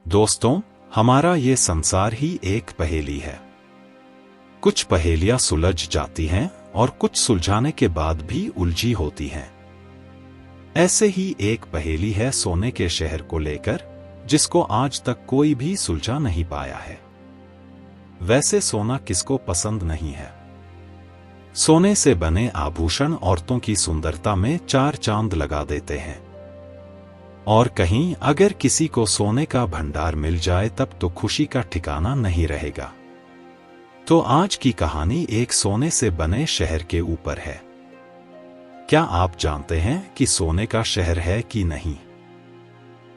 दोस्तों, हमारा ये संसार ही एक पहेली है। कुछ पहेलियां सुलझ जाती हैं और कुछ सुलझाने के बाद भी उलझी होती हैं। ऐसे ही एक पहेली है सोने के शहर को लेकर, जिसको आज तक कोई भी सुलझा नहीं पाया है। वैसे सोना किसको पसंद नहीं है? सोने से बने आभूषण औरतों की सुंदरता में चार चांद लगा देते हैं। और कहीं अगर किसी को सोने का भंडार मिल जाए तब तो खुशी का ठिकाना नहीं रहेगा। तो आज की कहानी एक सोने से बने शहर के ऊपर है। क्या आप जानते हैं कि सोने का शहर है कि नहीं?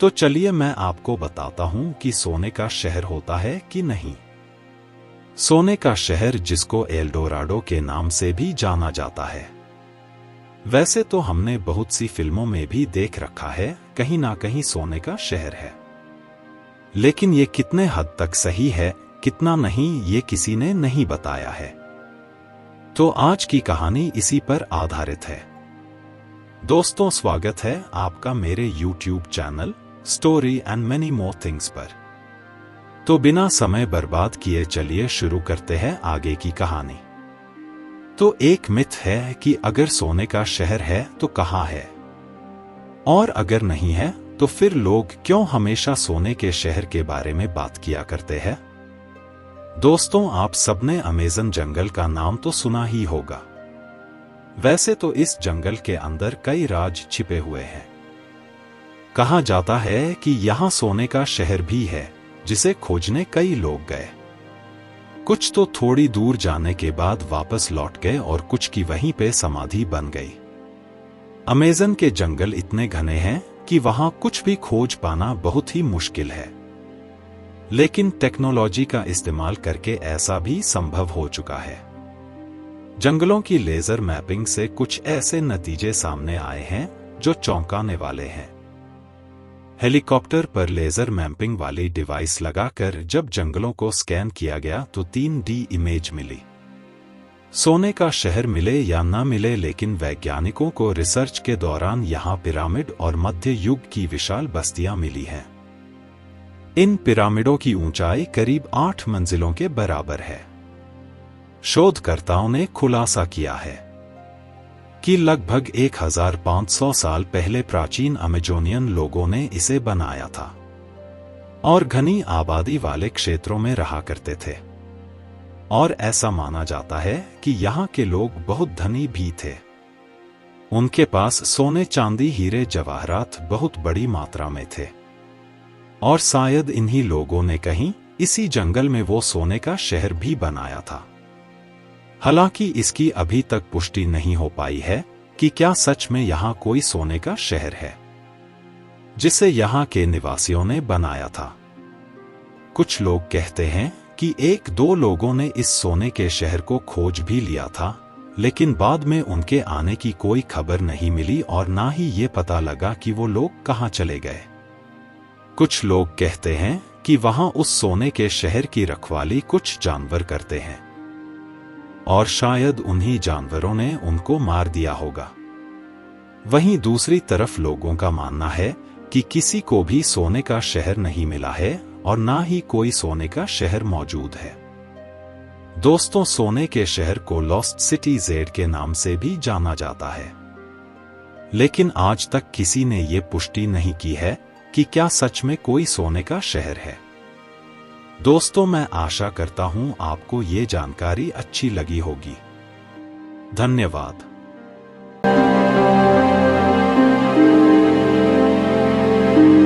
तो चलिए मैं आपको बताता हूं कि सोने का शहर होता है कि नहीं। सोने का शहर, जिसको एल्डोराडो के नाम से भी जाना जाता है। वैसे तो हमने बहुत सी फिल्मों में भी देख रखा है, कहीं ना कहीं सोने का शहर है। लेकिन ये कितने हद तक सही है, कितना नहीं, ये किसी ने नहीं बताया है। तो आज की कहानी इसी पर आधारित है। दोस्तों, स्वागत है आपका मेरे YouTube channel story and many more things पर। तो बिना समय बर्बाद किए चलिए शुरू करते हैं आगे की कहानी। तो एक मिथ है कि अगर सोने का शहर है तो कहाँ है, और अगर नहीं है तो फिर लोग क्यों हमेशा सोने के शहर के बारे में बात किया करते हैं। दोस्तों, आप सबने अमेज़न जंगल का नाम तो सुना ही होगा। वैसे तो इस जंगल के अंदर कई राज छिपे हुए हैं। कहा जाता है कि यहाँ सोने का शहर भी है, जिसे खोजने कई लोग गए। कुछ तो थोड़ी दूर जाने के बाद वापस लौट गए और कुछ की वहीं पे समाधि बन गई। अमेज़न के जंगल इतने घने हैं कि वहां कुछ भी खोज पाना बहुत ही मुश्किल है। लेकिन टेक्नोलॉजी का इस्तेमाल करके ऐसा भी संभव हो चुका है। जंगलों की लेजर मैपिंग से कुछ ऐसे नतीजे सामने आए हैं जो चौंकाने वाले हैं। हेलीकॉप्टर पर लेजर मैपिंग वाली डिवाइस लगाकर जब जंगलों को स्कैन किया गया तो 3D इमेज मिली। सोने का शहर मिले या न मिले, लेकिन वैज्ञानिकों को रिसर्च के दौरान यहाँ पिरामिड और मध्य युग की विशाल बस्तियां मिली हैं। इन पिरामिडों की ऊंचाई करीब 8 मंजिलों के बराबर है। शोधकर्ताओं ने खुलासा किया है कि लगभग 1500 साल पहले प्राचीन अमेजोनियन लोगों ने इसे बनाया था और घनी आबादी वाले क्षेत्रों में रहा करते थे। और ऐसा माना जाता है कि यहाँ के लोग बहुत धनी भी थे। उनके पास सोने, चांदी, हीरे, जवाहरात बहुत बड़ी मात्रा में थे। और शायद इन्हीं लोगों ने कहीं इसी जंगल में वो सोने का शहर भी बनाया था। हालांकि इसकी अभी तक पुष्टि नहीं हो पाई है कि क्या सच में यहाँ कोई सोने का शहर है जिसे यहाँ के निवासियों ने बनाया था। कुछ लोग कहते हैं कि 1-2 लोगों ने इस सोने के शहर को खोज भी लिया था, लेकिन बाद में उनके आने की कोई खबर नहीं मिली और ना ही ये पता लगा कि वो लोग कहाँ चले गए। कुछ लोग कहते हैं कि वहाँ उस सोने के शहर की रखवाली कुछ जानवर करते हैं और शायद उन्हीं जानवरों ने उनको मार दिया होगा। वहीं दूसरी तरफ लोगों का मानना है कि किसी को भी सोने का शहर नहीं मिला है और ना ही कोई सोने का शहर मौजूद है। दोस्तों, सोने के शहर को लॉस्ट सिटी जेड के नाम से भी जाना जाता है, लेकिन आज तक किसी ने ये पुष्टि नहीं की है कि क्या सच में कोई सोने का शहर है। दोस्तों, मैं आशा करता हूं आपको ये जानकारी अच्छी लगी होगी। धन्यवाद।